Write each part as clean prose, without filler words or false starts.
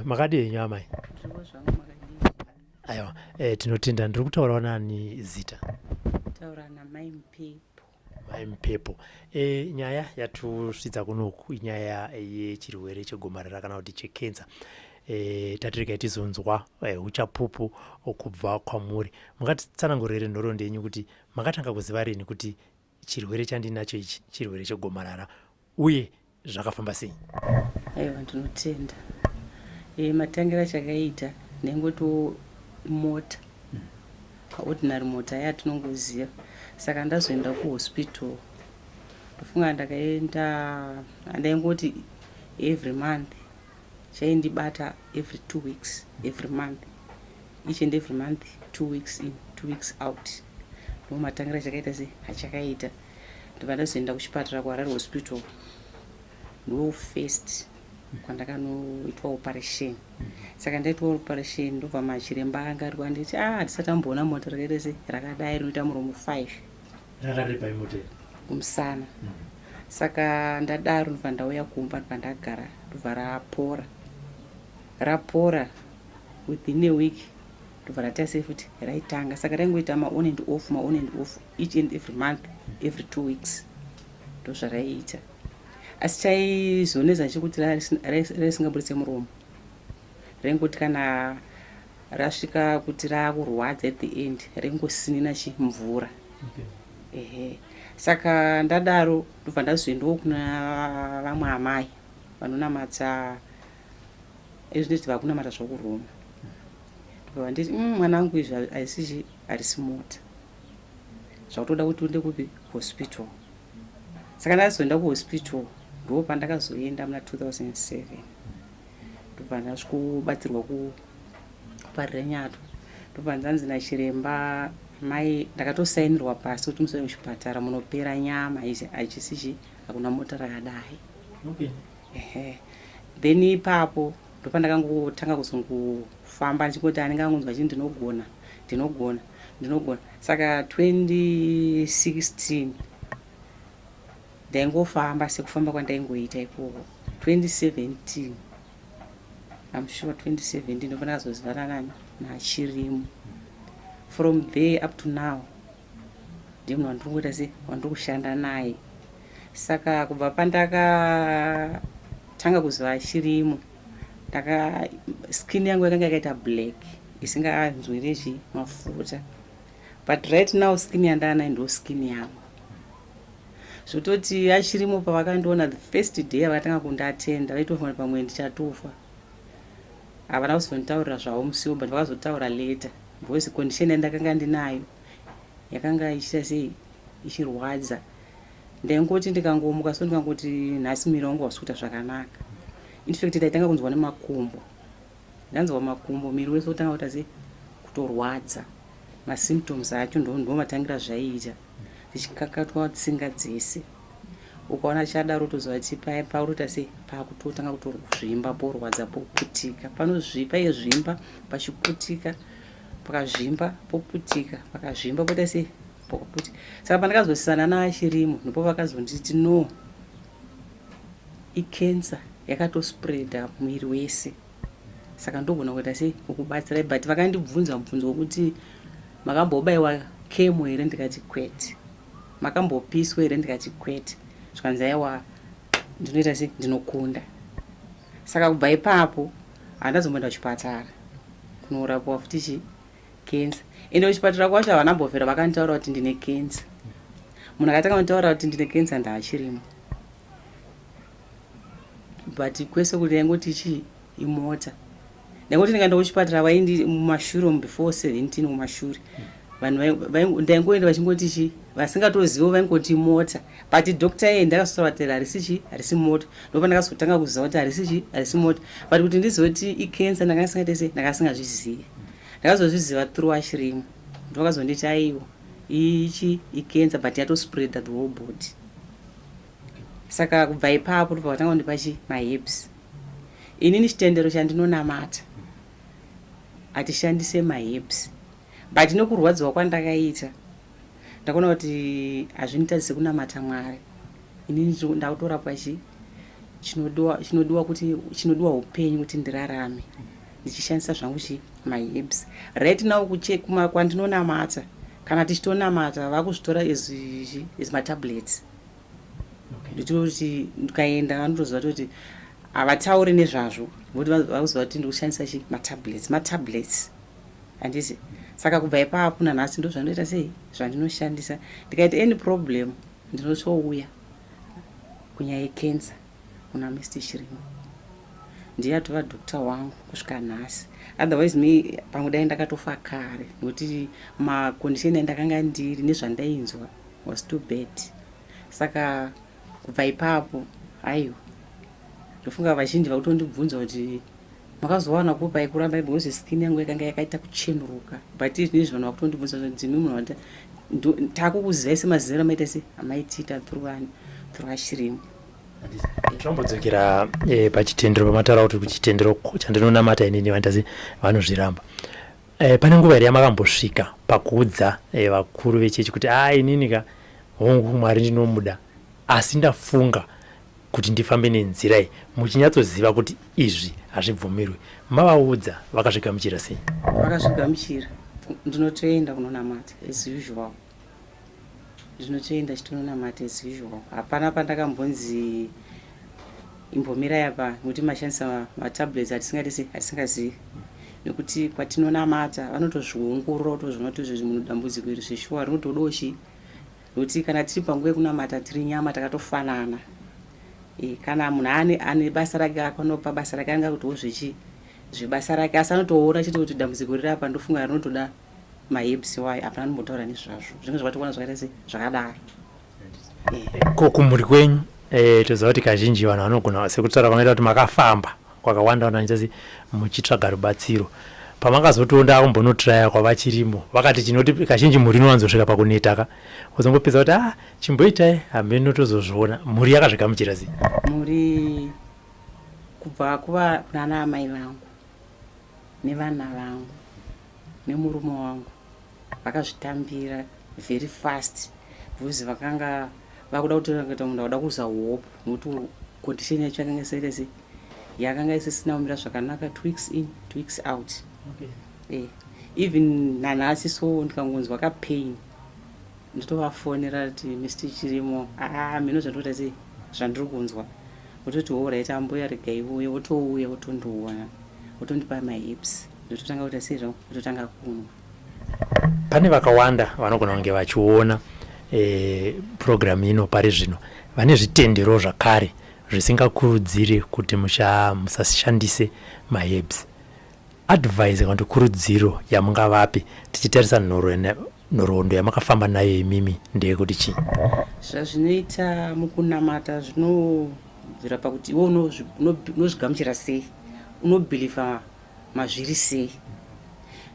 Makadi nyama. Aiwa, tinotenda ndiri kutaurawo nani zita? Taura namai Mpepo. Mai Mpepo. Nyaya yatusvitsa kunoku inyaya yechirwere chegomarara kana kuti chekenza. Tatirika tizonzwa uchapupu kubva kwamuri. Mungatitsanangurire nhoroondo yenyu kuti makatanga kuziva rini kuti chirwere chandinacho ichi chirwere chegomarara uye zvakafamba sei? Aiwa, ndinotenda. Matangira chakaita nengoto mota. Ordinary mota yatinongoziva. Saka ndazoenda kuhospital. Ndofunga ndakaenda ndaingoti every month. Chaindibata every 2 weeks, every month. Each and every month, 2 weeks in, 2 weeks out. Matangira chakaita se hachakaita. Ndobva ndazoenda kuchipatara kuHarare hospital. Ndo first kwandakanoitwa operation. Saka ndaitwa operation ndobva machiremba anga ari kwanditi handisati amboona mota rakaita se rakadai rinoita muromo 5 rakareba imota kumusana. Saka ndadaro ndobva ndauya kumba ndobva ndagara ndobva rapora within a week ndobva ratase futi raitanga. Saka raingoita ma-on and off each and every month, every 2 weeks ndozvaraiita. Asi chaizonesa chekuti raisingabudise muromo. Raingoti kana rasvika kuti rakurwadza at the end raingosinina chimvura. Saka ndadaro ndobva ndazoendawo kuna vamwe amai vanonamata ezvinoti vakunamata zvokuroma. Ndobva nditi mwanangu izvi haisizvi harisi mota. Zvakutoda kuti uende kupi hospital. Saka ndazoenda kuhospital ndo pandakazoenda muna 2007. Ndobva ndasvikobatsirwa kuparira nyato. Ndobva ndanzi nachiremba mai ndakatosainirwa pasi kuti musauye kuchipatara munopera nyama hachisizvi hakuna mota rakadai. Then ipapo ndopandakangotanga kuzongofamba ndichingoti anenge angonzwa chii ndinogona. Saka 2016 ndaingofamba sekufamba kwandaingoita ikoko. 2017 I'm sure 2017 ndopandakazozivana naChirimo. From there up to now ndimunhu wandiringoita se wandiri kushanda naye. Saka kubva pandakatanga kuziva Chirimo skin yangu yakanga yakaita black isinganzwiri mafuta. But right now skin yandanayo ndo skin yangu. Zvototi Chirimo pavakandiona the first day vakatanga kundatenda vaitofunga pamwe ndichatofa. Havana kuzonditaurira zvavo musiwo but vakazotaura later because condition yandakanga ndinayo yakanga ichiita sei ichirwadza. Ndaingoti ndikangomuka so ndikangoti nhasi miri wangu wasi kuita zvakanaka. In fact ndaitanga kunzwa nemakumbo. Ndanzwa makumbo miri wese utanga kuita sei kutorwadza. Masymptoms acho ndo matangira zvaiita. Ndichikakatwa tsinga dzese. Ukaona chadaro toziva kuti paurota sei pakutotanga kutorwimba porwadza poputika. Panozvipa yezvimba pachiputika pakazvimba poputika pakazvimba poita sei poputika. Saka pandakazosiyana naChirimo ndipo vakazonditi no icancer yakatospreada mwiri wese. Saka ndogona kuita sei kukubatsirai but vakandibvunza mubvunzo wokuti makambobayiwa chemo here ndikati kwete. Makambopiswa here ndikati kwete. Zvikanzi aiwa ndinoita sei ndinokunda. Saka kubva ipapo handazomboenda kuchipatara kunorapwa futi cancer. Ende kuchipatara kwacho havanambofera vakanditaura kuti ndine cancer. Munhu akatanga kunditaura kuti ndine cancer ndaChirimo. But kwese kuti yaingoti chii imota. Ndaingoti ndikaenda kuchipatara vaindi mumashure before 17 mumashure. Vanhu ndaingoenda vachingoti chii vasingatozivi vaingoti mota. But doctor yeye ndakazotaura harisi chii harisi mota. Ndipo ndakazotanga kuziva kuti harisi chii harisi mota. But kuti ndizoti icancer ndakasingazvizivi. Ndakazozviziva through Chirimo. Ndokazonditi aiwa ichi icancer but yatospreada the whole body. Saka kubva ipapo ndobva vatanga kundipa chii maherbs. Inini chitendero chandinonamata hatishandise maherbs. But nokurwadziwa kwandakaita ndakaona kuti hazvinoita sekunamata Mwari. Inini ndakutorapwa chii chinodiwa upenyu kuti ndirarame ndichishandisa zvangu maherbs. Right now kwandinonamata kana tichitonamata vakuzvitora as matablets. Nditoti ndikaenda vanotoziva kuti havatauri nezvazvo nokuti vakuziva kuti ndikushandisa matablets handisi. Saka kubva ipapo nanhasi ndo zvanoita sei zvandinoshandisa. Ndikaita any problem ndinotouya kunyaya yecancer kuna Mr. Chirimo, ndiye atova dokta wangu kusvika nhasi. Otherwise me pamwe dai ndakatofa kare nokuti makondisheni andakanga ndiri nezvandainzwa was too bad. Saka kubva ipapo aiwa ndofunga vazhinji vakutondibvunza kuti makazowana kupai kuramba because skin yangu yakanga yakaita kuchenuruka, but izvinezvi vanhu vakutondibvunza kuti ndimi munhu takukuzivai semazera maita se amaitita through Chirimo. Tinombodzokera pachitendero pamataura kuti kuchitendero chandinonamata inini vandasi vanozviramba. Pane nguva here yamakambosvika pakuudza vakuru vechechi kuti inini ka hongu Mwari ndinomuda asi ndafunga kuti ndifambe nenzira iyi, muchinyatsoziva kuti izvi hazvibvumirwi, mavaudza vakazvigamuchira sei? Vakazvigamuchira. Ndinotoenda kunonamata as usual. Ndinotoenda chitononamata as usual. Hapana pandakambonzi imbomira yapa nokuti mashandisa matablets atisingazivi. Nokuti kwatinonamata vanotozviongorora kutozviona kuti izvi munhu dambudziko iri zveshuwa rinotodoshi. Nokuti kana tiri panguva yekunamata tiri nyama takatofanana. Kana munhu ane basa rake akanopa basa rake angakutowo zvebasa rake asi anotoona chete kuti dambudziko riri apa ndofunga rinotoda maherbs wayo. Hapana anombotaura nezvazvo. Zvimwe zvakatoona zvakaita se zvakadaro. Kumhuri kwenyu toziva kuti kazhinji vanhu vanogona sekutaura vanoita kuti makafamba kwakawanda vanachasi muchitsvaga rubatsiro. Pamakazotonda kumbonotiraya kwavachirimo vakati chinoti kazhinji mhuri inowanzosvika pakunetaka kuzongopedza kuti chimboitai hambeni notozozviona. Mhuri yakazvigamuchira sei? Mhuri kubva kuva kunana amai vangu nevana vangu nemurume wangu vakazvitambira very fast because vakanga vakuda kutoita munhu akuda kuza hope nokuti condition yacho yakanga isaita sei yakanga isisina kumira zvakanaka 2 weeks in 2 weeks out. Even nanhasi so ndikangonzwa kapain nditovafonera kuti Mr. Chirimo mino zvandoita sei zvandiri kunzwa wototi alright amboya regai uye wotouya wotondoona wotondipa maherbs ndototanga kuita sei zvavo wototanga kunwa. Pane vakawanda vanogona kunge vachiona program ino pari zvino vane zvitendero zvakare zvisingakurudziri kuti musashandise maherbs. Advice kana kuti kurudziro yamungavapi tichitarisa nhoroondo yamakafamba nayo imimi ndeyekuti chii? Zvazvinoita mukunamata zvinobvira pakuti iwe unozvigamuchira sei, unobhiliva mazviri sei,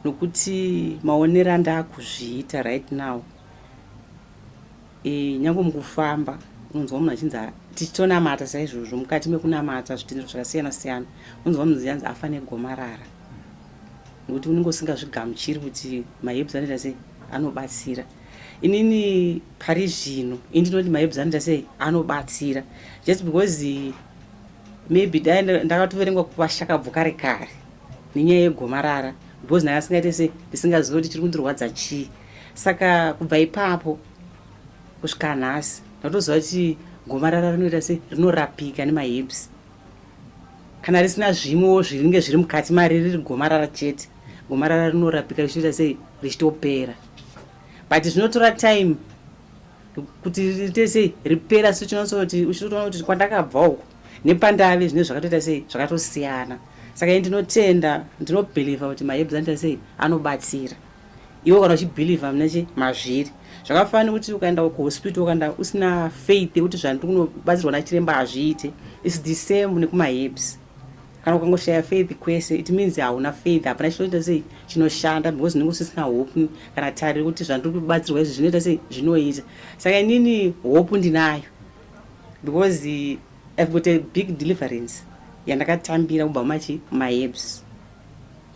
nokuti maonero andakuzviita right now nyange mukufamba unonzwa munhu achinzi tichitonamata saizvozvo mukati mekunamata zvitendero zvakasiyana siyana unonzwa munhu yanzi afa negomarara nokuti unenge usingazvigamuchiri kuti maherbs anoita sei anobatsira. Inini pari zvino indinoti maherbs anoita sei anobatsira just because maybe dai ndakatoverengwa kuvashakabvu kare kare nenyaya yegomarara because naye asingaite sei ndisingazivi kuti chiri kundirwadza chii. Saka kubva ipapo kusvika nhasi ndatoziva kuti gomarara rinoita sei rinorapika nemaherbs kana risina zvimwewo zvinenge zviri mukati mari riri gomarara chete. Gomarara rinorapika richiita sei richitopera, but zvinotora time kuti riite sei ripera. So uchitoona kuti kwandakabva uko nepandave zvine zvakatoita sei zvakatosiyana. Saka ndinotenda ndinobhiliva kuti maherbs anoita sei anobatsira. Iwe kana uchibhiliva munechi mazviri zvakafanira kuti ukaenda kuhospital ukaenda usina faith kuti zvandiri kunobatsirwa nachiremba hazviite is the same nekumaherbs. Kana ukangoshaya faith kwese it means hauna faith, hapana chinoita sei chinoshanda because unenge usisina hope kana tariro kuti zvandiri kubatsirwa izvi zvinoita sei zvinoita. Saka inini hope ndinayo because I've got a big deliverance yandakatambira kubva maherbs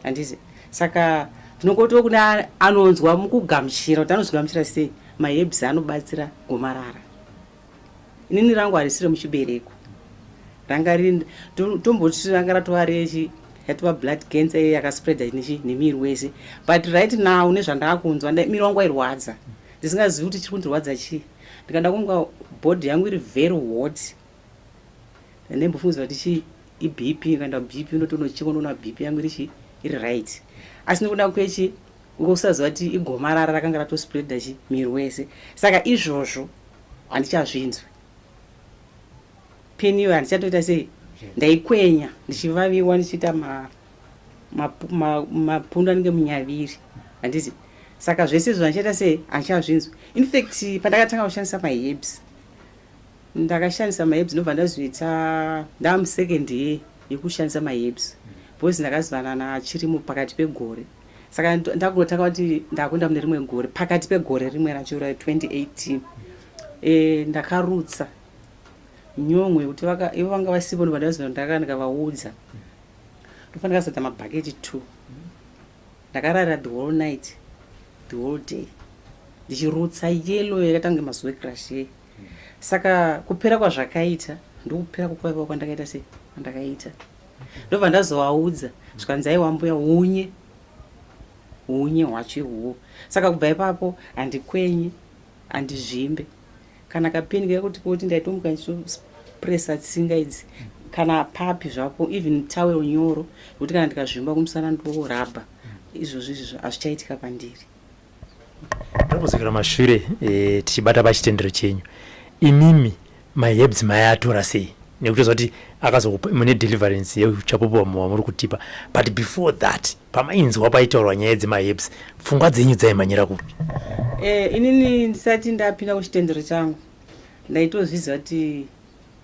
handisi. Saka tinokotiwa kuna anonzwa mukugamuchira kuti anozvigamuchira sei maherbs anobatsira gomarara. Inini rangu harisiri muchibereko ranga rinda tomboti ranga ratova rechi yatova blood cancer yakaspreada nemiri wese. But right now nezvandakunzwa miri wangu wairwadza ndisingazivi kuti chiri kundirwadza chii. Ndikanda kunga body yangu iri very hot ndembofungidzwa kuti iBP. Ndikaenda BP unotonochekwa ndoona BP yangu iri right, asi nekuda kwechi ukusaziva kuti igomarara rakanga ratospreada miri wese. Saka izvozvo handichazvinzwi. Peni iyo handichatoita sei ndaikwenya ndichivaviwa ndichiita mapundu anenge munyaviri handiti. Saka zvese izvo handichaita sei handichazvinzwi. In fact pandakatanga kushandisa maherbs, ndakashandisa maherbs ndobva ndazoita ndamusecond year yekushandisa maherbs because ndakazivana naChirimo pakati pegore. Saka ndakunotanga kuti ndakuenda mune rimwe gore pakati pegore rimwe racho 2018 ndakarutsa nyomwe kuti ivo vanga vasipo ndobva ndazivana ndakanga ndikavaudza ndofanira kuzadza mabhaketi 2. Ndakarara the whole night the whole day ndichirutsa yellow yakatanga mazuva ekrashe. Saka kupera kwazvakaita ndokupera kwaiva kwandakaita sei kwandakaita. Ndobva ndazovaudza zvikanzi aiwambuya unye hwacho ihwo. Saka kubva ipapo handikwenyi handizvimbe kana kapeni kekuti ndaitomuka ndichipresa tsinga idzi kana papi zvapo even tawel nyoro kuti kana ndikazvimba kumusana ndokurabha izvozvo hazvichaitika pandiri. Ndambozvikira mashure tichibata pachitendero chenyu, imimi maherbs mayatora sei nekuti zoti akazokupa mune deliverance yeuchapopo wamuri kutipa, but before that pamainzwa paitaurwa nyaya dzemaherbs pfungwa dzenyu dzaimhanyira kupi? Inini ndisati ndapinda kuchitendero changu ndaitozviziva kuti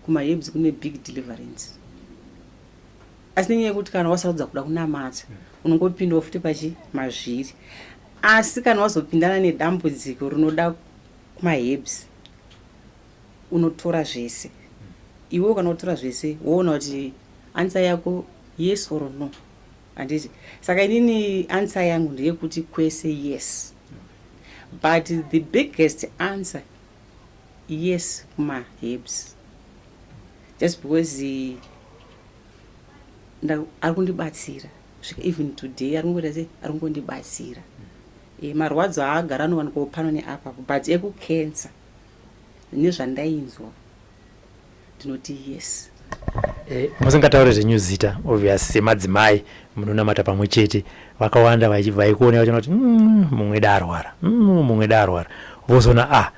kumaherbs kune big deliverance, asi nenyaya yekuti kana wasaudza kuda kunamata unongopindawo futi pachimazviri. Asi kana wazopindana nedambudziko rinoda kumaherbs unotora zvese. Iwe kana utora zvese woona kuti answer yako yes or no handiti. Saka inini answer yangu ndeyekuti kwese yes, but the biggest answer yes kumaherbs just because ari kundibatsira even today ari kungoita sei ari kungondibatsira. Marwadzo aagara anowanikwawo pano neapapo, but ekukensa nezvandainzwa ndinoti yes. Musingataure zvenyu zita obvious semadzimai munonamata pamwe chete vakawanda vaikuona vachinoti mumwe darwara mumwe darwara, vozona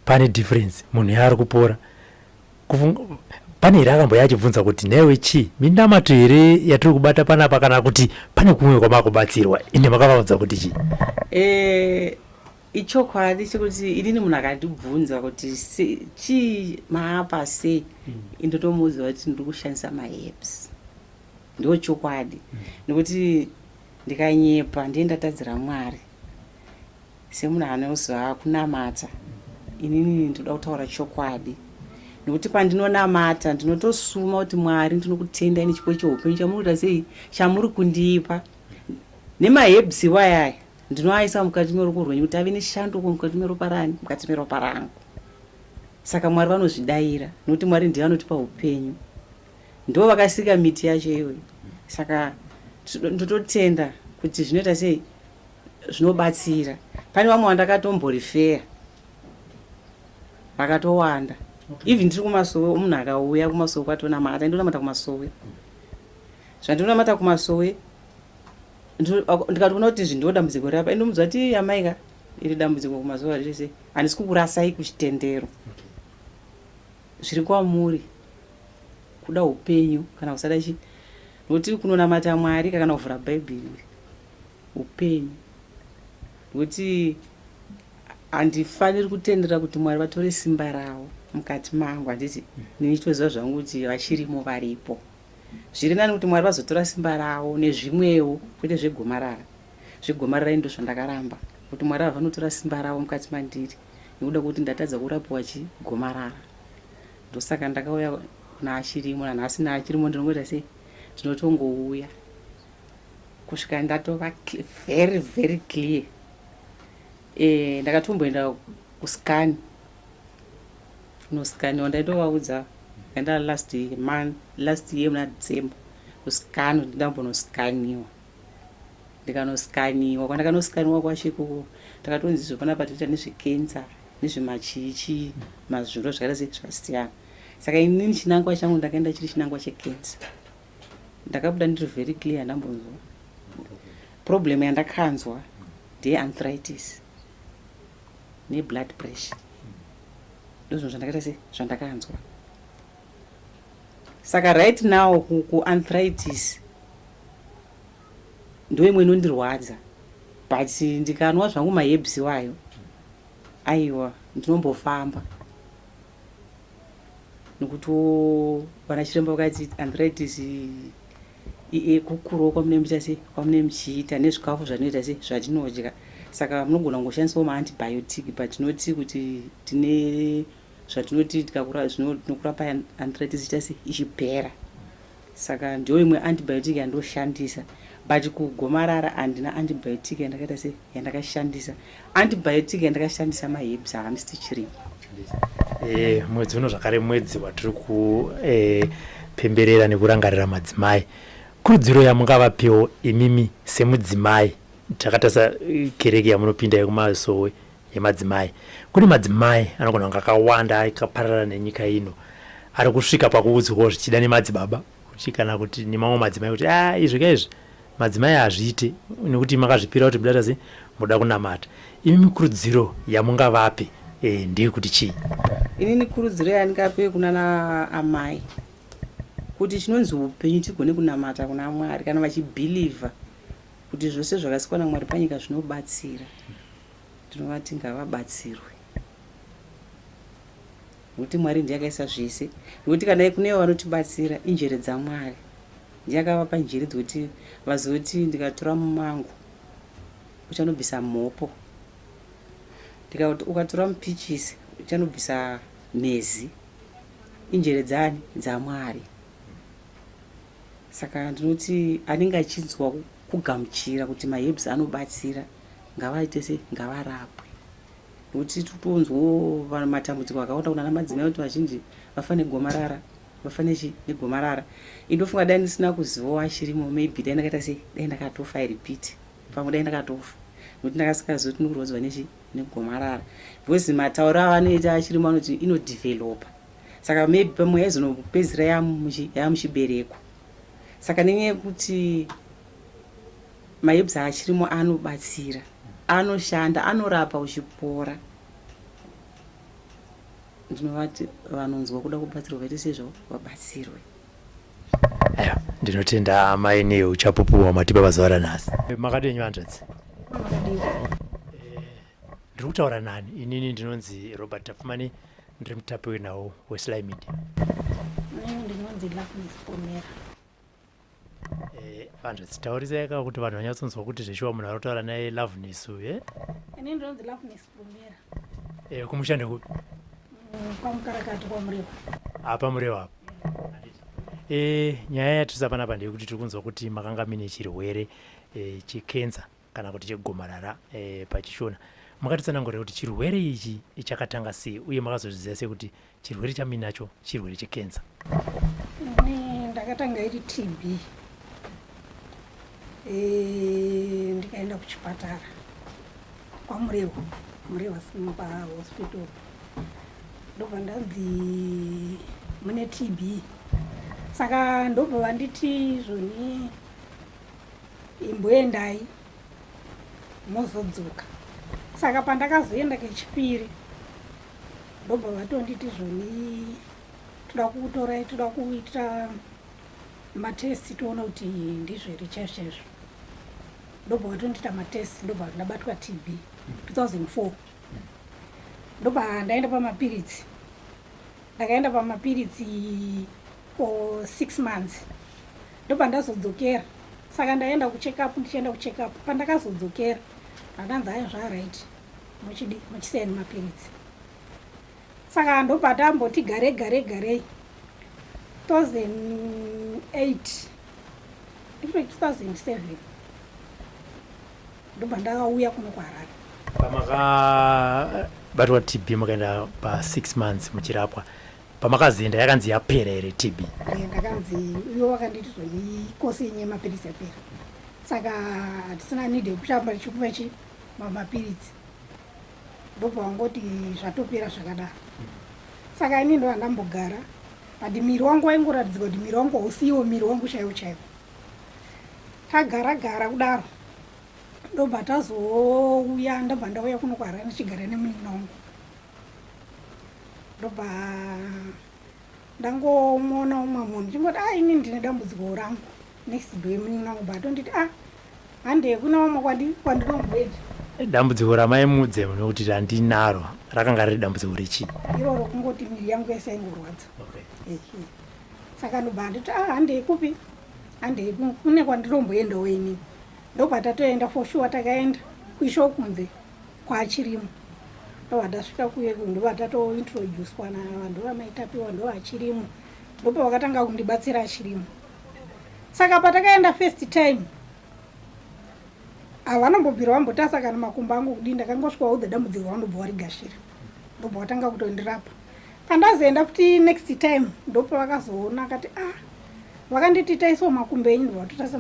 pane difference munhu yaari kupora. Pane here akamboya achibvunza kuti newe chii minamato here yatiri kubata panapa kana kuti pane kumwe kwamakubatsirwa inde makavaudza kuti chii? Ichokwadi chekuti inini munhu akandibvunza kuti chii maapa sei indotomuudza kuti ndiri kushandisa maherbs. Ndo chokwadi nekuti ndikanyepa ndiye ndatadzira Mwari semunhu anoziva kunamata. Inini ndoda kutaura chokwadi nekuti pandinonamata ndinotosuma kuti Mwari ndinokutendai nechipo cheupenyu chamuri sei chamuri kundipa nemaherbs wayaya ndinoaisa mukati meruoko rwenyu kuti ave neshando mukati meropa rani mukati meropa rangu. Saka Mwari vanozvidayira nokuti Mwari ndiye anotipa upenyu, ndo vakasika miti yacho iyoyo. Saka ndototenda kuti zvinoita sei zvinobatsira. Pane vamwe vandakatomborifeya vakatowanda even ndiri kumasowe munhu akauya kumasowe kwatonamata ndonamata kumasowe zvandinonamata kumasowe ndikatoona kuti zvindiwo dambudziko rapa ndomuudza kuti amaika iri dambudziko kumazuva rese handisi kukurasai kuchitendero zviri kwamuri kuda upenyu kana kusada chi nokuti kunonamata Mwari kana kuvhura Bhaibheri upenyu, nokuti handifaniri kutendera kuti Mwari vatore simba ravo mukati mangu. Handiti ndinitoziva zvangu kuti Vachirimo varipo. Zviri nani kuti Mwari vazotora simba ravo nezvimwewo kwete zvegomarara. Zvegomarara ndo zvandakaramba kuti Mwari vanotora simba ravo mukati mandiri nekuda kuti ndatadza kurapiwa chigomarara. Ndosaka ndakauya kuna Chirimo nanhasi naChirimo ndinongoita sei ndinotongouya kusvika ndatova very very clear. Ndakatomboenda kuskani noskani wandaitovaudza enda last year muna December kuskano ndambonoskaniwa ndikanoskaniwa kwandakanoskaniwa kwacho ikoko takatonzi zvopana patita nezvekensa nezvemachichi mazviro zvakaita zvakasiyana. Saka inini chinangwa changu ndakaenda chiri chinangwa chekensa. Ndakabuda ndiri very clear ndambonzwa problem yandakanzwa ndearthritis neblood pressure ndozvo zvandakaita zvandakanzwa. Saka right now kuarthritis ndo imwe inondirwadza, but ndikanwa zvangu maherbs wayo aiwa ndinombofamba nokuti vana chiremba vakati arthritis kukurawo kwamune muchiita nezvikafu zvanoita zvatinodya, saka munogona kungoshandisawo maantibiotic patinoti kuti tine zvatinoti tikakura zvinokurapa arthritis ichipera. Saka ndio imwe antibiotic yandoshandisa, but kugomarara handina antibiotic yandakashandisa. Antibiotic yandakashandisa maherbs haandisi Chirimo. Mwedzi uno zvakare mwedzi watiri kupemberera nekurangarira madzimai. Kurudziro yamungavapewo imimi semudzimai, takatasa kereke yamunopinda yekumasowe yemadzimai. Kune madzimai anogona kunge akawanda akaparara nenyika ino ari kusvika pakuudzwawo zvichida nemadzibaba kana kuti nemamwe madzimai kuti izvi kaizvi madzimai hazviite nekuti makazvipira kuti muda sei muda kunamata. Imimi kurudziro yamungavape ndeyekuti chii? Inini kurudziro yandingape kunana amai kuti chinonzi upenyu tigone kunamata kuna Mwari kana vachibhilivha kuti zvose zvakasikwa naMwari panyika zvinobatsira, ndinovati ngavabatsirwe nokuti Mwari ndiye akaisa zvese. Nokuti kana kunevo vanotibatsira injere dzaMwari, ndiye akavapa njere dzokuti vazoti ndikatora mumango uchanobvisa mhopo, ukatora mupichisi uchanobvisa mhezi, injere dzani dzaMwari. Saka ndinoti anenge achinzwa kugamuchira kuti maherbs anobatsira ngavaite ngavarapwe, nokuti totonzwa matambudziko akawanda kunana madzimai kuti vazhinji vafa negomarara, vafa negomarara. Indofunga dai ndisina kuzivawo Chirimo, maybe dai ndakaita dai ndakatofa repeat, pamwe dai ndakatofa nokuti ndakasikaziva kuti ndikurodzwa negomarara, because matauro avanoita Chirimo anoti inodevelopa. Saka maybe pamwe yaizonopedzisira yamuchibereko. Saka nenyaya yekuti maherbs aChirimo anobatsira, anoshanda, anorapa uchipora, ndinovati vanonzwa kuda kubatsirwa vaite sezvo vabatsirwe. Ndinotenda amai neuchapupu wamatipa pazuva ranhasi. Makadenyu hanzvadzi? Ndiri kutaura nani? Inini ndinonzi Robert Tapfumani, ndiri mutapi wenhau weSlyMedia. Ndinonzi Loveness Pomera. Hanzvadzi, taurisai kuti vanhu vanyatsonzwa kuti zveshuwa munhu arikutaura naye Loveness uye? Ini ndinonzi Loveness Pomera. Kumushande kupi? Kwamukarakati kwaMurewa. Pamurewa apa. Nyaya yatisa panapa ndeyekuti tiri kunzwa kuti makanga mine chirwere chekensa kana kuti chegomarara pachishona. Makatitsanangurira kuti chirwere ichi chakatanga sei uye makazozviziva sei kuti chirwere chaminacho chirwere chekensa? Ndakatanga iri TB. Ndikaenda kuchipatara kwaMurewa, Murewa hospital. Ndobva ndanzi mune TB. Saka ndobva vanditi zvoni imboendai mozodzoka. Saka pandakazoenda kechipiri ndobva vatonditi zvoni toda kuita matesti toona kuti ndizvo here chaizvo. Ndobva vatondita matesti, ndobva ndabatwa TB 2004. Ndobva ndaenda pamapiritsi. Ndakaenda pamapiritsi for 6 months. Ndobva ndazodzokera. Saka ndaenda ndichienda kucheck up. Pandakazodzokera ndanzi hayi zvaraiti muchiseni mapiritsi. Saka ndobva ndamboti garei 2008 2007 ndobva ndakauya kuno kuHarare. Pamakabatwa TB makaenda pa 6 months muchirapwa, pamakazienda yakanzi yapera here TB? Ndakanzi uyo wakanditi zvoni kosi yenye mapirisi yapera, saka hatisina nidhe kushamba chikupa mapirisi, ndobva wangoti zvatopera zvakadaro. Saka ini ndo handambogara, but miri wangu waingoratidza kuti miri wangu hausiwo miri wangu chaiwo chaiwo. Tagara kudaro ndobva tazouya, ndabva ndauya kuno kwaHarare ndichigara nemunun'una wangu. Ndobva ndangomuona umwe munhu ndichingoti ini ndine dambudziko rangu next door yemunun'una wangu, but onditi hande kuna umwe kwandinomboenda. Dambudziko ramaimudze nokuti handinaro rakanga riri dambudziko rechi? Iroro kungoti miri yangu yese yaingorwadza. Saka ndobva nditi hande kupi, hande kune kwandinomboendawo inini. Ndobva tatoenda for sure, takaenda kuisho kunze kwaChirimo. Ndobva tasvika kuye ndobva tatointroducedwa navanhu vamaitapiwa ndo vaChirimo, ndobva vakatanga kundibatsira Chirimo. Saka patakaenda first time havanombobvira vambotasa kana makumbo angu kudini, ndakangosvikawo the dambudziko vandobva varigashira, ndobva vatanga kutondirapa. Pandazoenda futi next time ndopa vakazoona akati vakanditi taisawo makumbo enyu, ndobva vatotasa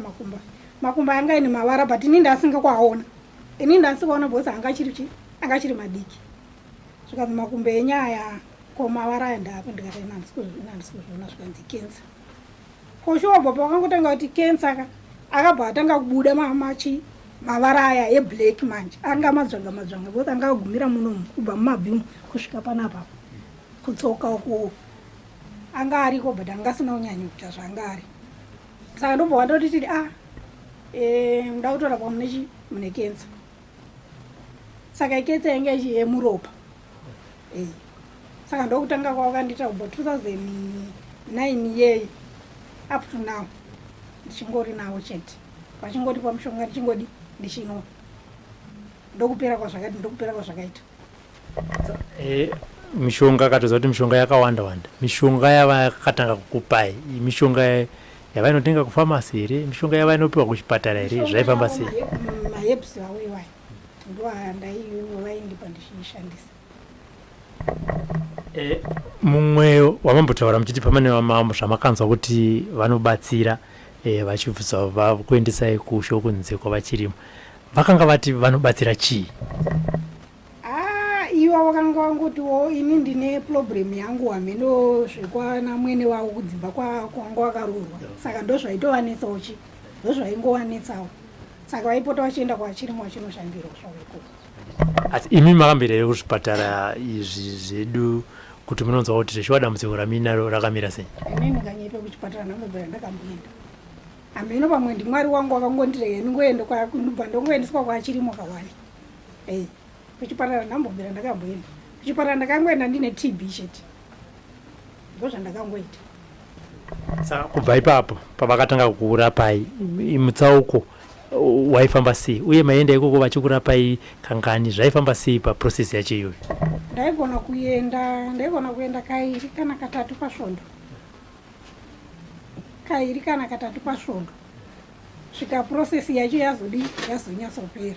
makumbo anga ine mavara, but ini ndasingakwaona, ini ndasingakwaona because anga chiri madiki. Zvikanzi makumbo enyaya komavara aya ndaapo, ndikati inandisi kuzviona zvikanzi kensa. Koshuwabva pakangotanga kuti kensa akabva atanga kubuda mavara aya eblack manje anga madzvanga because anga agumira munomu kubva mumabhimu kusvika panapa kutsoka uko anga ariko, but anga asina kunyanya kuita zvanga ari. Saka ndobva wandoti tiri muda kutorapwa mune kensa. Saka kensa yange yemuropa. Saka ndokutanga kwavakandita kubva 2009 yeyi up to now ndichingori nawo chete. Vachingoti pamushonga ndichingodi ndichinwa, ndokupera kwazvakaita. Mishonga katoza kuti mishonga yakawanda. Mishonga yavakatanga kukupai, mishonga yavainotenga kufamasi here, mishonga yavainopiwa kuchipatara here, zvaifamba sei? Mahebs awaiwai ndaiyo vaindipa ndichishandisa. Mumwe wamambotaura muchiti pamane zvamakanzwa kuti vanobatsira vachibvisa vakuendesai kusho kunze kwavaChirimo, vakanga vati vanobatsira chii? Ivo vakanga vangotiwo ini ndine problem yangu hameno zvikwana mwene wavo kudzimba kwanga wakarurwa, saka ndozvaitovanetsawo ndozvaingovanetsawo, saka vaipota vachienda kwaChirimo vachinoshandirwa zvavo ikoko. Asi imi makambira here kuzvipatara izvi zvedu kuti munonzwa kuti zvichiwa dambudziko raminaro rakamira sei? Inini ndikanyaipe kuchipatara ndambobva ndakamboenda. Hameno pamwe ndimwari wangu wakangondirega ndingoenda kwakundubva ndongoendeswa kwaChirimo kawani. Kuchipatara ndambobvira ndakamboenda. Kuchipatara ndakangoenda ndine TB chete. Ndozvandakangoita. Saka kubva ipapo pavakatanga kukurapai mutsauko waifamba sei, uye maenda ikoko vachikurapai kangani, zvaifamba sei paprocess yacho iyoyo? Ndaigona kuenda kairi kana katatu pasvondo. Svika process yacho yazonyatsopera,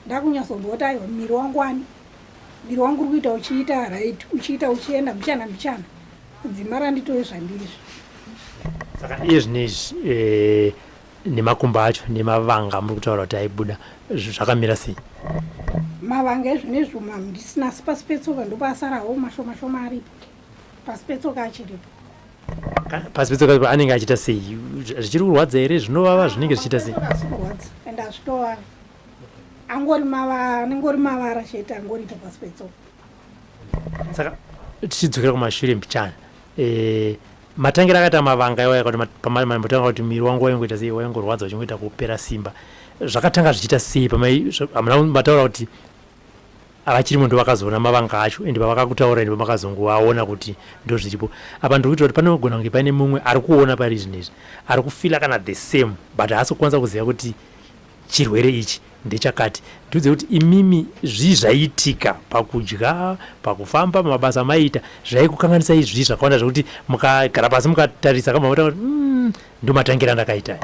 ndakunyatsombooti aiwa miri wangu uri kuita uchiita right, uchienda mbichana kudzimara nditowe zvandiri. Saka iye zvinezvi nemakumbo acho nemavanga muri kutaura kuti aibuda zvakamira sei? Mavanga ezvinezvi ndisina, asi pasi petsoka ndopasarawo mashoma aripo, pasi petsoka achiripo. Pasi petsoka anenge achiita sei? Zvichiri kurwadza here, zvinovava, zvinenge zvichiita sei? Kurwadza ende hazvitovava, anengori mavara chete angoripo pasi petsoka. Saka tichidzokera kumashure mbichana, matangira akaita mavanga iwaya kuti pamambotanga kuti miri wangu waingoita sei, waingorwadza uchingoita kupera simba, zvakatanga zvichiita sei? Hamuna mataura kuti avaChirimo ndo vakazoona mavanga acho ende pavakakutaura ende pamakazongoaona kuti ndo zviripo? Apa ndiri kuita kuti panogona kunge paine mumwe ari kuona pari zvinezvi, ari kufila kana the same, but haasi kukwanisa kuziva kuti chirwere ichi ndechakati. Ndiudze kuti imimi zvaitika pakudya, pakufamba, pamabasa maita, zvaikukanganisa izvi zvakawanda zvokuti mukagara pasi mukatarisa kama mutaura kuti ndo matangira ndakaita.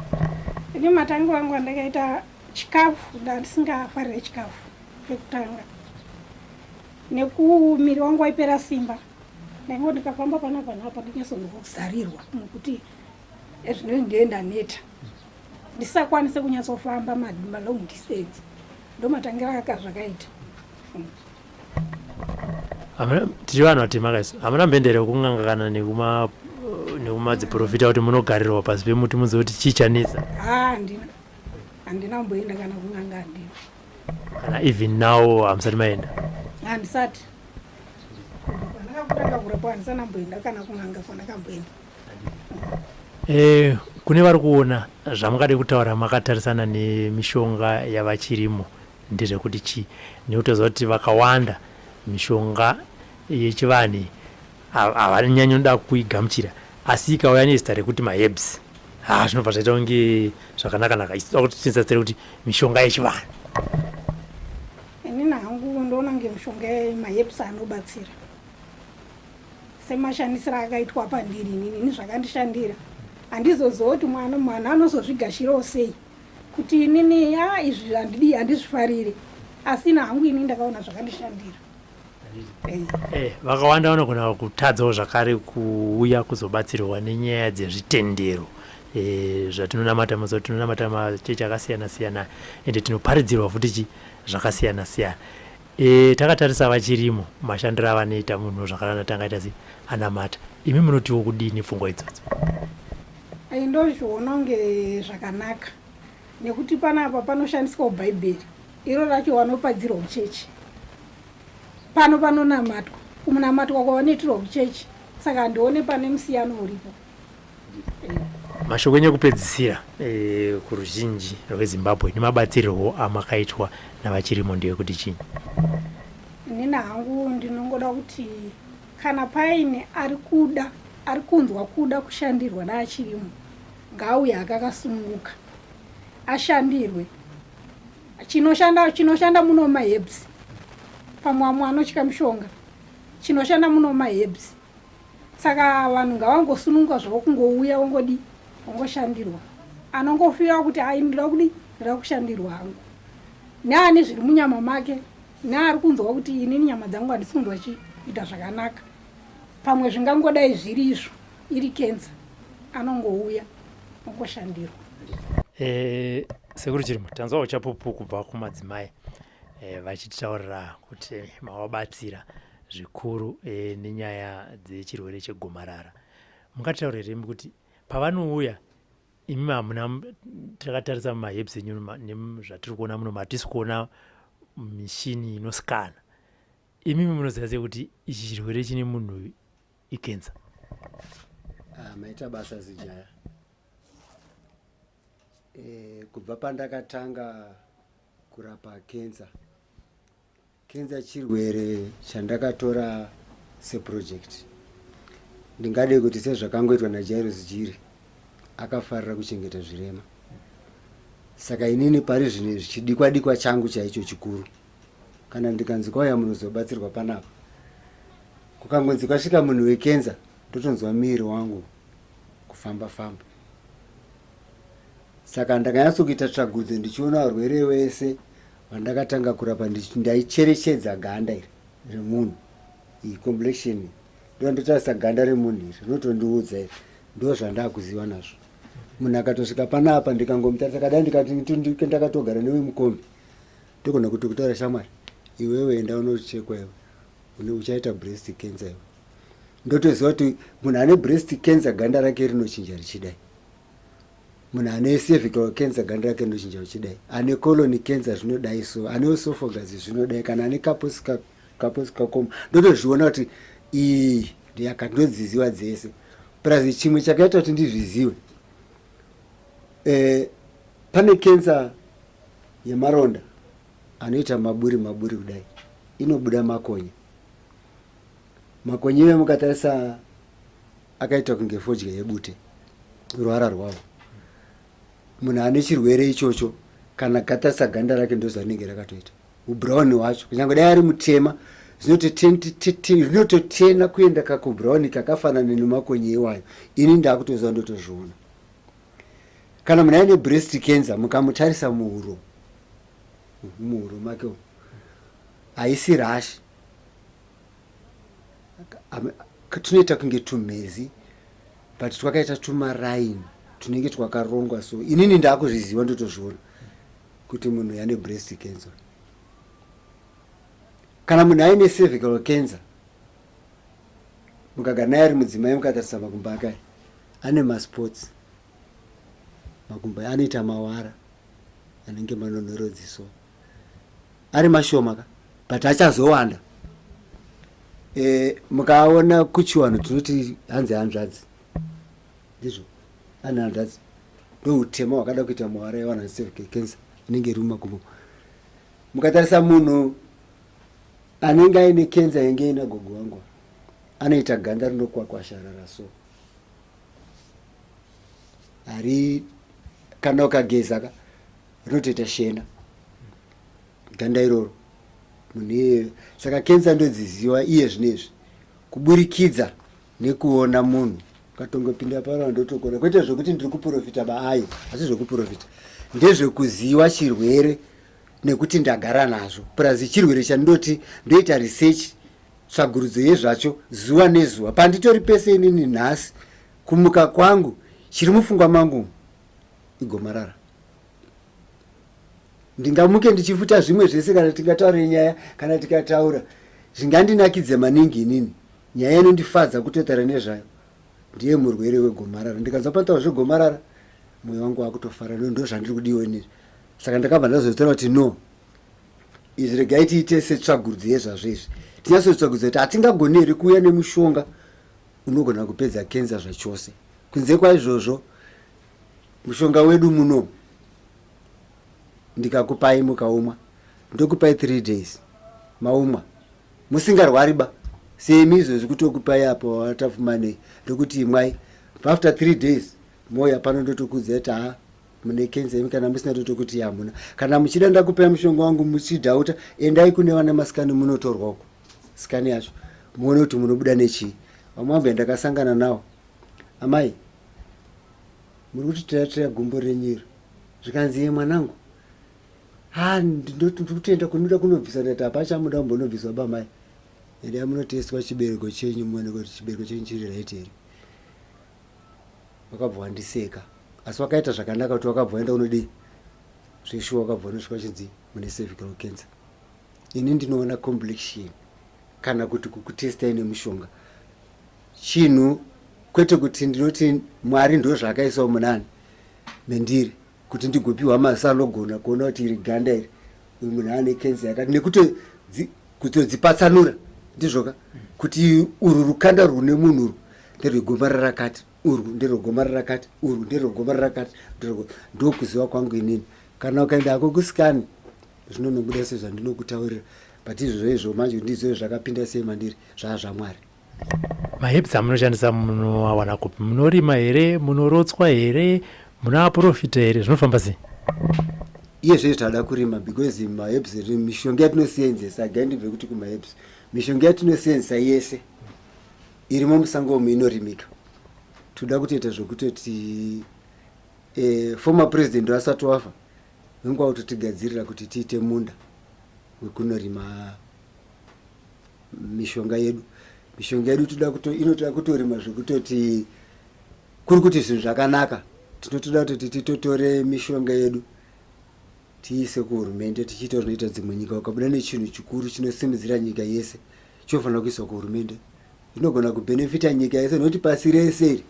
Ini matangira angu andakaita chikafu, ndandisingafarire chikafu chekutanga. Nekumiri wangu waipera simba, ndaingo ndikafamba panapa ndinyatsongozarirwa nokuti ezvinenge ndoenda neta ndisakwanise kunyatsofamba malong distance ndomatangira akazvakaita. tiri vanhu vatema kaiso hamuna mbendere yekung'anga kana nekumadziprofita kuti munogarirwa pasi pemuti muzive kuti chii chanetsa? Handina mboenda kana kung'anga, handina. Kana even now hamusati maenda? Handisati. Pandakakutanga kurapo handisana mboenda kana kung'anga kwandakamboenda. Kune vari kuona zvamungade kutaura makatarisana nemishonga yavachirimo ndezvekuti chii? Nekutoziva kuti vakawanda mishonga yechivanhu havanyanyoda kuigamuchira, asi ikauya nezita rekuti maherbs zvinobva zvaita kunge zvakanaka isida kuti tisatsere kuti mishonga yechivanhu. Inini hangu ndoona nge mishonga yemaherbs anobatsira semashandisiro akaitwa pandiri. Inini zvakandishandira handizoziva kuti mwana anozozvigashirawo sei kuti inini izvi handizvifarire, asi nahangu inini ndakaona zvakandishandira. Vakawanda vanogona kutadzawo zvakare kuuya kuzobatsirwa nenyaya dzezvitendero zvatinonamata mazuva tinonamata machechi akasiyana siyana ende tinoparidzirwa futi zvakasiyana siyana. Takatarisa vachirimo mashandiro avanoita munhu zvakanaka tangaita anamata, imi munotiwo kudini pfungwa idzodzo? Ndozviona kunge zvakanaka nekuti panapa panoshandiswa bhaibheri iro racho vanopadzirwa uchechi, pano panonamatwa kunamatwa kwavanoitirwa uchechi, saka ndione pane musiyano uripo. Mashoko ekupedzisira kuruzhinji rweZimbabwe nemabatsirirwo amakaitwa navachirimo ndeyekuti chii? Inini hangu ndinongoda kuti kana paine ari kunzwa kuda kushandirwa naachirimo ngauye akakasununguka ashandirwe. Chinoshanda muno maherbs, pamwe amwe anotya mishonga, chinoshanda muno maherbs. Saka vanhu ngavangosununguka zvavo kungouya wongoshandirwa, anongofiwa kuti ndira kushandirwa hangu, neane zviri munyama make, neari kunzwa kuti inini nyama dzangu handisi kunzwa chiita zvakanaka, pamwe zvingangodai zviri izvo iri kenza, anongouya ongoshandirwa. Sekuru Chirimo, tanzwawo chapupu kubva kumadzimai vachitaurira kuti mavabatsira zvikuru nenyaya dzechirwere chegomarara. Mungataurire kuti pavanouya imi hamuna, takatarisa mumaherbs enyu nezvatiri kuona muno matisi kuona mishini inosikana, imi munoziva sei kuti ichi chirwere chine munhu ikenza? Maita basa zijaya. Kubva pandakatanga kurapa kenza chirwere chandakatora seproject. Ndingade kuti sezvakangoitwa naJairos Jiri akafarira kuchengeta zvirema, saka inini pari zvine zvichidikwa changu chaicho chikuru, kana ndikanzi kwauya munozobatsirwa panapa, kukangonzi kwasvika munhu wekenza, ndotonzwa miri wangu kufamba. Saka ndakanyatsokuita tsvagudzo ndichiona varwere wese vandakatanga kurapa ndaicherechedza ganda iri remunhu, iyi complexion ndotarisa ganda remunhu iri rinotondiudza iri, ndo zvandakuziva nazvo. Munhu akatosvika panapa ndikangomutarisa kadai ndikati ndakatogara newe mukombi, ndogona kuti kutaura shamwari, iwewe enda unochekwa iwe uchaita breast cancer iwe. Ndotoziva kuti munhu ane breast cancer ganda rake rinochinja richidai, munhu ane cervical cancer ganda rake rinochinja richidai, ane colon cancer zvinodai, so ane esophagus zvinodai, kana ane kaposicarcoma. Ndotozviona kuti iyi ndinodziziva dzese. Plus chimwe chakaita kuti ndizvizive, pane cancer yemaronda anoita maburi kudai, inobuda makonye iwe mukatarisa akaita kunge fodya yebute ruvara rwavo. Munhu ane chirwere ichocho kana katarisa ganda rake ndozvanenge rakatoita ubrown wacho, kunyange dai ari mutema zvinototena kuenda kakubrown kakafanana nemakonye iwayo. Ini ndakutoziva ndotozviona. Kana munhu ane breast cancer mukamutarisa muhuro make haisi rashi, tunoita kunge tumhezi but twakaita tumaraini tunenge twakarongwa. So inini ndakuzviziva ndotozviona kuti munhu ane breast cancer. Kana munhu aine cervical cancer mukagara naye ari mudzimai mukatarisa makumbo ake ane maspots, makumbo anoita mawara anenge manonhorodziso ari mashoma ka but achazowanda. Mukaona kuchiwano tunoti hanzi hanzvadzi ndizvo ane hanzvadzi ndoutema wakada kuita mawara yawana cervical cancer inenge iri mumakumbo. Mukatarisa munhu anenge aine cancer yenge ina gogo wangu anoita ganda rinokwakwasharara so ari kana ukageza ka rinotoita shena ganda iroro munhu. Saka cancer ndodziziva iye zvinezvi kuburikidza nekuona munhu ukatongopinda paro ndotokona kwete zvokuti ndiri kuprofita baayo asi zvokuprofita ndezvekuziva chirwere nekuti ndagara nazvo plus chirwere chandoti ndoita research tsvagurudzo yezvacho zuva nezuva panditori pese inini nhasi kumuka kwangu chiri mupfungwa mangu igomarara. Ndingamuke ndichifuta zvimwe zvese kana tingataura nyaya kana tikataura zvingandinakidze maningi inini nyaya inondifadza kutotaura nezvayo ndiye murwere wegomarara. Ndikanzwa pataura zvegomarara mwoyo wangu wakutofara ndo zvandiri kudiwa inini. Saka ndakabva ndazotaura kuti no izvi regai tiite setsvagurudzo yezvazvezvi tinyasotsvagurudzo kuti hatingagoni here kuuya nemushonga unogona kupedza kenza zvachose. Kunze kwaizvozvo mushonga wedu muno ndikakupai mukaumwa ndokupai 3 days maumwa musingarwari ba semi izvozvi kutokupai apo watafumanei ndokuti imwai after 3 days moya pano ndotokudza kuti mune kenza imi kana musina totokuti hamuna. Kana muchida ndakupai mushonga wangu muchidhauta endai kune vana masikani munotorwa uko sikani yacho muone kuti munobuda nechii. Vamwambe ndakasangana nawo amai muri kuti tira gumbo renyiro zvikanzi ye mwanangu ndoti kutoenda kunoda kunobvisa ndati apacha muda kumbonobviswa bamai endai munoteswa chibereko chenyu muone kuti chibereko chenyu chiri right here. Wakabva wandiseka asi wakaita zvakanaka kuti wakabva waenda unodi zveshuwa wakabva unosvika chinzi mune cervical cancer. Ini ndinoona complexion kana kuti kukutestai nemushonga chinhu kwete kuti ndinoti Mwari ndo zvakaisawo munani mendiri kuti ndigopiwa masa anogona kuona kuti iri ganda iri uyu munhu ane cancer yakati nekuti kutodzipatsanura ndizvoka kuti uru rukanda rune munhu nderwegomarara rakati uru nderwegomarara rakati uru nderwegomarara rakati ndokuziva kwangu inini. Kana ukaenda ako kusikani zvinonobuda sezvandinokutaurira but izvozvo manje ndizvo zvakapinda sei mandiri zvazvaMwari. Maherbs amunoshandisa munoawana kupi? Munorima here, munorotswa here, munoaprofita here, zvinofamba sei? Iye zvezvo tada kurima because maherbs mishonga yatinosenzesa againdibve kuti kumaherbs mishonga yatinosenzesa yese irimo musango umu inorimika. Toda kutoita zvokutoti former president asati wafa nenguva kutotigadzirira kuti tiite munda wekunorima mishonga yedu. Mishonga yedu inotoda kutorima zvokutoti kuri kuti zvinhu zvakanaka tinotoda kuti titotore mishonga yedu tiise kuhurumende tichiita zvinoita dzimwe nyika. Ukabuda nechinhu chikuru chinosimudzira nyika yese chofanira kuiswa kuhurumende inogona kubhenefita nyika yese nokuti pasi rese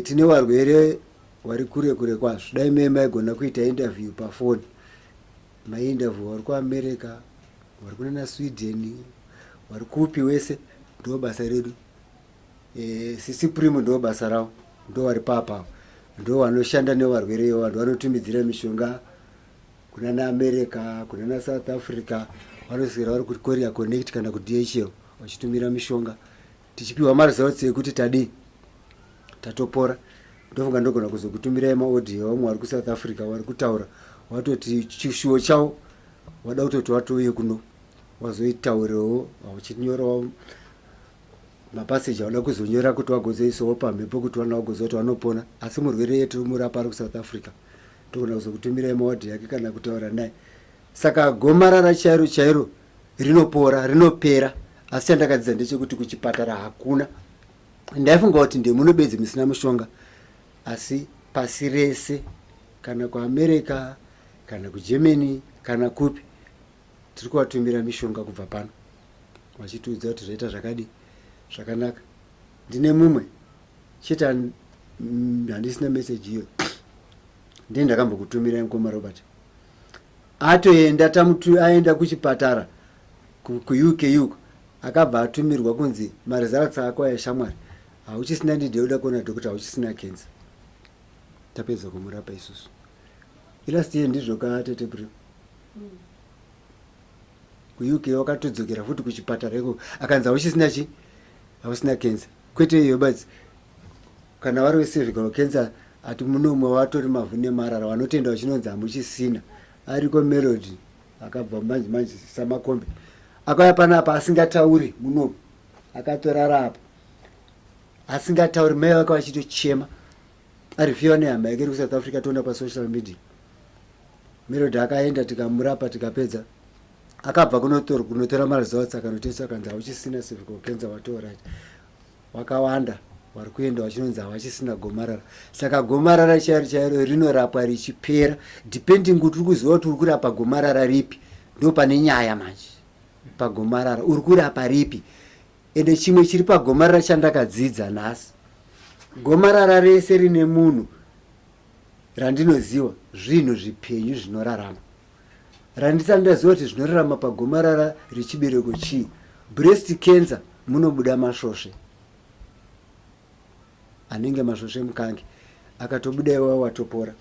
tine varwere vari kure kure kwazvo. Dai mai maigona kuita interview pafoni mainterview vari kuAmerica vari kunana Sweden vari kupi wese ndo basa redu. Sisi Primo ndo basa ravo ndo vari papa ndo vanoshanda nevarwere vanhu vanotumidzira mishonga kunana America kunana South Africa vanoswera vari kuti Korea Connect kana ku DHL vachitumira mishonga tichipiwa maresults ekuti tatopora. Ndofunga ndogona kuzokutumirai maaudio vamwe vari kuSouth Africa vari kutaura watoti chishuwo chavo wada kutoti watouye kuno wazoitaurirewo vachitinyorawo mapaseji awada kuzonyora kuti wagozoisawo pamhepo kuti vana vagoziva kuti vanopona. Asi murwere yetu murapa ari kuSouth Africa ndogona kuzokutumirai maaudio yake kana kutaura naye. Saka gomarara chairo chairo rinopora rinopera asi chandakadzidza ndechekuti kuchipatara hakuna. Ndaifunga kuti ndemunobedzi musina mushonga, asi pasi rese kana kuAmerica kana kuGermany kana kupi tiri kuvatumira mishonga kubva pano, vachitiudza kuti zvaita zvakadi zvakanaka. Ndine mumwe chete handisina meseji iyo, ndiye ndakambokutumirai mukoma Robert. Atoenda aenda kuchipatara kuUK yuko, akabva atumirwa kunzi maresults ako aishamwari, hauchisina ndidi yauda kuona dhokota, hauchisina kenza. Tapedza kumurapa isusu. Ilast year ndizvo katete bro. kuUK wakatodzokera futi kuchipatara iko akanzi hauchisina chi, hausina kenza. Kwete iyo basi kana vari cervical cancer ati munomwe watori mavhu nemarara vanotenda vachinonzi hamuchisina. Ariko Melody akabva manje samakombe akauya panapa asingatauri munomu, akatorara apa asingatauri, mai vake vachitochema arifiwa nehama yake iri kuSouth Africa, toona pasocial media. Melody akaenda tikamurapa tikapedza, akabva kunotora maresults akanotesa akanzi hauchisina cervical cancer, watoright. Wakawanda vari kuenda vachinonzi havachisina gomarara. Saka gomarara chairo rinorapwa richipera depending kuti uri kuziva kuti uri kurapa gomarara ripi, ndo pane nyaya manje. Pagomarara uri kurapa ripi, ende chimwe chiri pagomarara chandakadzidza nhasi, gomarara rese rine munhu randinoziva zvinhu zvipenyu zvinorarama. Randisati ndaziva kuti zvinorarama pagomarara rechibereko chii. Breast cancer munobuda masvosve anenge masvosve mukange, akatobuda iwawo watopora.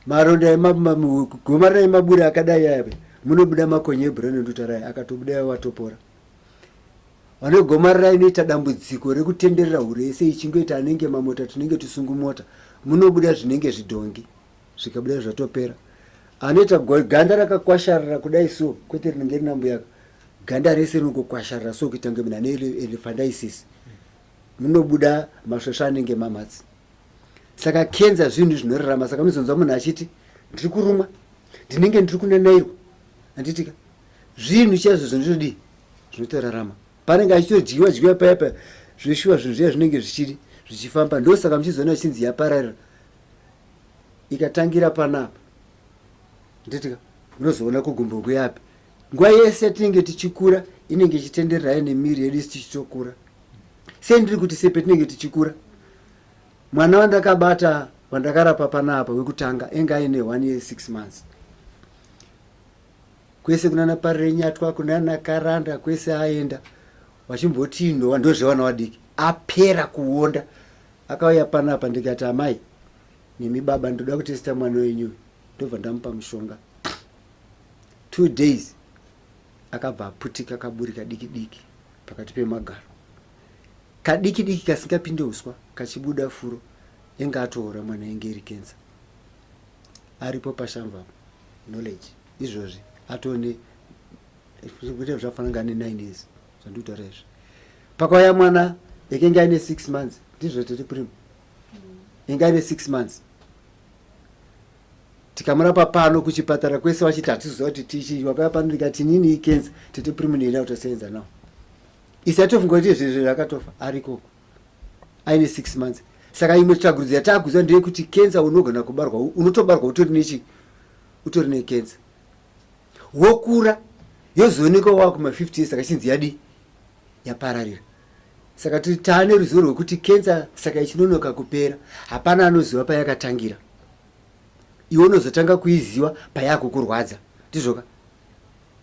Maronda gomarara emaburi akadai ave munobuda makonye ebhurauni ndutarai, akatobuda iwawo watopora. Vane gomarara inoita dambudziko rekutenderera hurese ichingoita anenge mamota tunenge tusungumota, munobuda zvinenge zvidhongi, zvikabuda zvatopera. Anoita ganda rakakwasharara kudai so, kwete rinenge rina mbuyaka, ganda rese rinongokwasharara so kuita kunge munhu ane elephantiasis, munobuda masvosve anenge mamatsi. Saka kenza zvinhu zvinorarama. Saka muzonzwa munhu achiti ndiri kurumwa, ndinenge ndiri kunanairwa, handitika zvinhu chaizvo zvondinodii zvinotorarama. Panenge achitodyiwa payapa zveshuwa zvinhu zviya zvinenge zvichifamba. Ndo saka muchizoona chinzi yapararira ikatangira panapa, nditika munozoona kugumbo kuyapi. Nguva yese yatinenge tichikura inenge ichitenderera nemiri yedu tichitokura. Sei ndiri kuti sepetinenge tichikura, mwana wandakabata wandakarapa panapa wekutanga enga aine 1 year 6 months. Kwese kunana Parenyatwa, kunana Karanda, kwese aenda wachimboti ino ndozvevana vadiki apera kuonda. Akauya panapa ndikati amai nemi baba ndoda kutesta mwana wenyu, ndobva ndamupa mushonga. 2 days akabva aputika kaburi kadiki diki pakati pemagaro, kadiki diki kasingapinde uswa, kachibuda furo, enga atoora mwana enge iri kenza. Aripo pashamva knowledge izvozvi atone kuti zvafanana ne 9 years zvandutaura izvi. Pakauya mwana ekenge aine 6 months, ndizvo tiri primo, enga aine 6 months. Tikamurapa pano kuchipatara kwese vachiti hatiziva kuti tichi, wakauya pano ndikati nini ikenza, tete primo ndina kutosenza nawo. Isi atofunga kuti izvezvo akatofa arikoko aine 6 months. Saka imwe tsvagurudzo yatakuziva ndeyekuti kenza unogona kubarwa, unotobarwa utori nechi, utori nekenza. Wokura yozooneka wakuma 50 years, saka chinzi yadi yapararira. Saka taane ruzivo rwekuti kenza saka ichinonoka kupera, hapana anoziva payakatangira. Iwe unozotanga kuiziva payakukurwadza, ndizvoka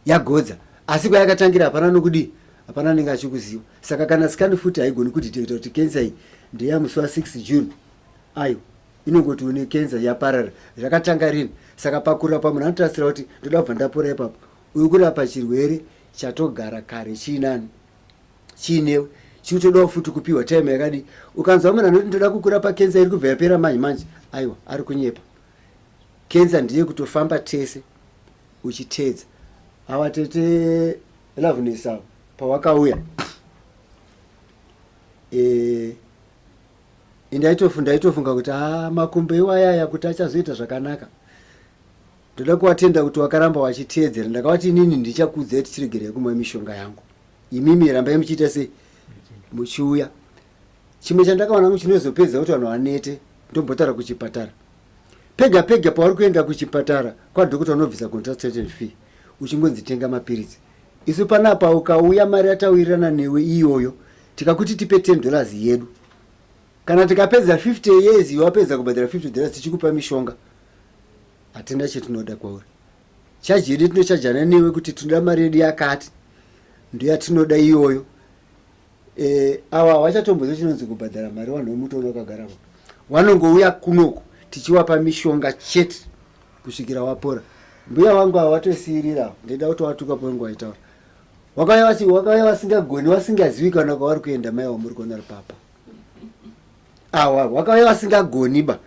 yagodza, asi kwayakatangira hapana nokudii, hapana anenge achikuziva. Saka kana sikani futi haigoni kudhitecta kuti kenza iyi ndeyamusi wa 6 June, ayo inongoti une kenza yaparara, zvakatanga rini. Saka pakurapa munhu anotarisira kuti ndoda kubva ndapora ipapo, uri kurapa chirwere chatogara kare chiinani chiinewe, chinotodawo futi kupiwa time yakadi. Ukanzwa munhu anoti ndoda kukurapa kenza iri kubva yapera manje, aiwa ari kunyepa. Kenza ndiye kutofamba tese uchitedza. Awa tete Loveness pawakauya, ndaitofunga kuti makumbo iwayaya kuti achazoita zvakanaka. ndoda kuvatenda kuti wakaramba wachiteedzera. Ndakavati inini ndichakuudzai kuti chiregerei kumwa mishonga yangu, imimi rambai muchiita sei muchiuya. Chimwe chandakaona chinozopedza kuti vanhu vanete ndombotaura kuchipatara. Pega pega pauri kuenda kuchipatara kwadhokota unobvisa consultation fee uchingonzi tenga mapiritsi. Isu panapa ukauya mari yataurirana newe iyoyo tikakuti tipe $10 yedu, kana tikapedza 50 years wapedza kubhadhara $50 tichikupa mishonga, hatina chetinoda kwauri. Chaji yedu tinochajana newe kuti tinoda mari yedu yakati, ndoyatinoda iyoyo. Ava vachatombozva chinonzi kubhadhara mari vanhu vemutoona wakagara vanongouya kunoku tichiwapa mishonga chete kusvikira wapora. Mbuya wangu ava watosiyirira, ndida kuti watuka panguva itaura. Wakauya vasingagoni, vasingazivi kana kwavari kuenda mai wamuri kuona ripapa. Awa wakauya vasingagoni ba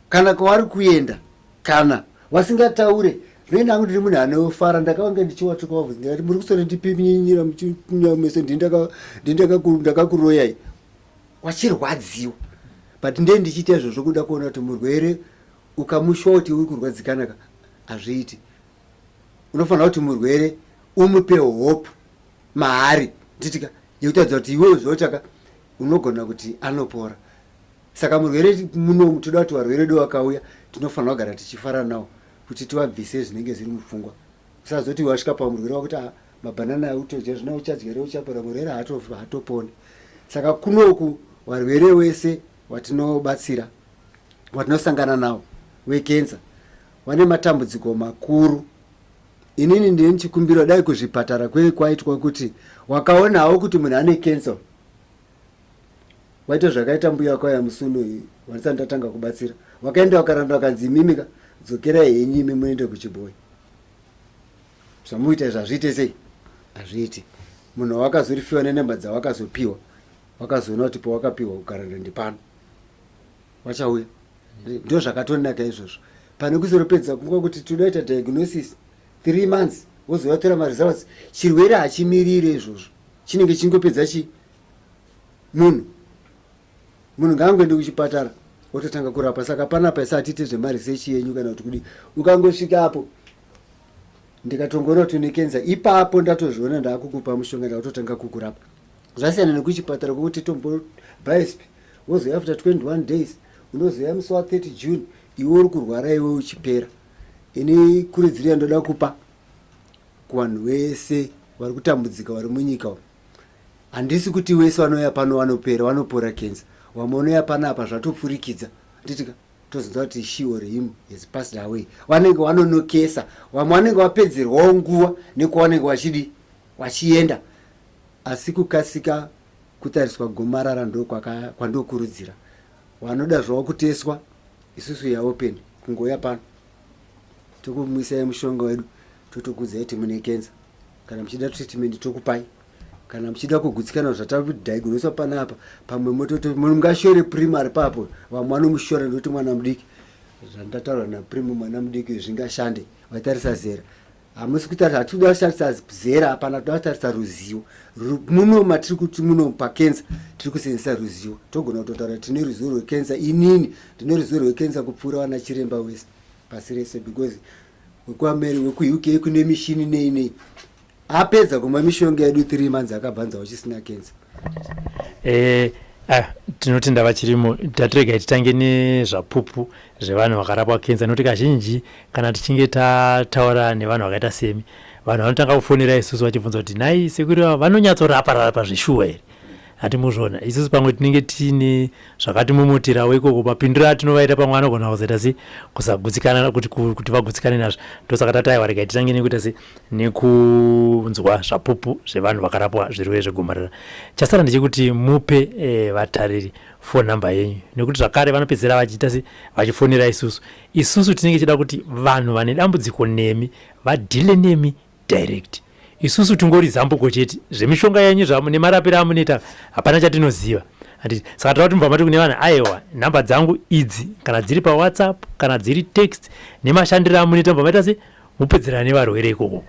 kana kwavari kuenda, kana vasingataure. Zvinoenda hangu ndiri munhu anofara, ndakavanga ndichiwatuka wabvunza ndikati muri kusora ndipinyinyira muchimeso ndakakuroyai. Wachirwadziwa. But ndiye ndichiita izvozvo kuda kuona kuti murwere ukamushuva kuti uri kurwadzikanaka hazviiti. Unofanira kuti murwere umupe hope mahari nditika yekutadza kuti iwewe zvotaka unogona kuti anopora. Saka murwere muno toda kuti varwere do vakauya tinofanira kugara tichifara nawo kuti tivabvise zvinenge zviri mupfungwa. Usazoti wasvika pamurwere wakuti mabhanana autodya zvina uchadyere uchapora, murwere haatoponi. Saka kunoku varwere wese watinobatsira watinosangana nawo wekenza vane matambudziko makuru. Inini ndini chikumbiro dai kuzvipatara kwaitwa kuti wakaonawo kuti munhu ane kensa waita zvakaita mbuya wako yamusuno wanisa ndatanga kubatsira, wakaenda wakaranda wakanzi mimika dzokerai henyu imi muende kuchibhoyi. Zvamuita zvazviite sei? Hazviiti. Munhu wakazorifiwa nenhamba dzawakazopiwa, wakazoona kuti pawakapiwa ukaranda ndipano wachauya. Ndo zvakatonaka izvozvo. Pane kuzoropedza kunguva kuti todaita diagnosis 3 months wozovatora maresults, chirwere hachimirire izvozvo, chinenge chingopedza munhu ngaangoende kuchipatara wototanga kurapa. Saka panapa isa hatite zvemaresechi yenyu kana kuti kudi ukangosvika apo ndikatongoona kuti une kenza, ipapo ndatozviona ndaakukupa mushonga ndakutotanga kukurapa. Zvasiyana nekuchipatara kwokuti tombo biopsy wozoya after 21 days unozoya musi wa 30 June iwe uri kurwara iwe uchipera. Ini kuridziro yandoda kupa kuvanhu vese vari kutambudzika vari munyika umu, handisi kuti wese vanouya pano vanopera vanopora kenza. Vamwe vanouya panapa zvatopfurikidza nditika tozonza kuti she or him has passed away. Vanenge vanonokesa, vamwe vanenge vapedzerwawo nguva nekwavanenge vachienda. Asi kukasika kutariswa gomarara ndo kwandokurudzira. Vanoda zvavo kuteswa, isusu yaopen kungoya pano tokumwisai mushonga wedu totokudzai kuti mune kenza. Kana muchida treatment tokupai, kana muchida kugutsikana zvatadiagnoswa panapa pamwe mototo mungashore primary papo. Vamwe vanomushora ndoti mwana mudiki, zvandataura naprimo mwana mudiki zvingashande vatarisa zera. Hamusi kutarisa, hatikuda kushandisa zera, hapana, toda kutarisa ruzivo. Muno matiri kuti muno pakenza tiri kusenzesa ruzivo. Togona kutotaura tine ruzivo rwekenza. Inini ndine ruzivo rwekenza kupfuura vana chiremba wese pasi rese, because wekuuk kune mishini nei apedza kumwa mishonga yedu 3 months akabvanza uchisina kenza. Tinotenda Vachirimo. Tatirega titange nezvapupu zvevanhu vakarapwa kenza, nokuti kazhinji kana tichinge tataura nevanhu vakaita semi, vanhu vanotanga kufonera isusu vachibvunza kuti nai Sekuru vanonyatsorapa zveshuwa here. Hatimuzvona isusu pamwe tinenge tine zvakatimomotera weikoko, mapindiro atinovaita pamwe anogona kuzoita se kusagutsikana kuti vagutsikane nazvo. Ndosaka tataiwa rega titange nekuita se nekunzwa zvapupu zvevanhu vakarapwa zvirwere zvegomarara. Chasara ndechekuti mupe vatariri phone number yenyu, nekuti zvakare vanopedzera vachiita se vachifonera isusu tinenge tichida kuti vanhu vane dambudziko nemi vadhile nemi direct. Isusu tungori zambuko chete zvemishonga yenyu nemarapiro amunoita hapana chatinoziva. Saka tava kuti mati kune vanhu aiwa nhamba dzangu idzi, kana dziri paWhatsApp kana dziri text, nemashandiro amunoita mbavaita se mupedzerana nevarwere ikoko.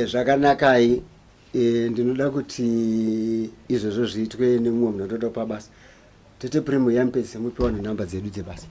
Zvakanakai. Ndinoda kuti izvozvo zviitwe nemumwe munhu atoda pabasa. Tete primo yampese mupe vanhu nhamba dzedu dzebasa.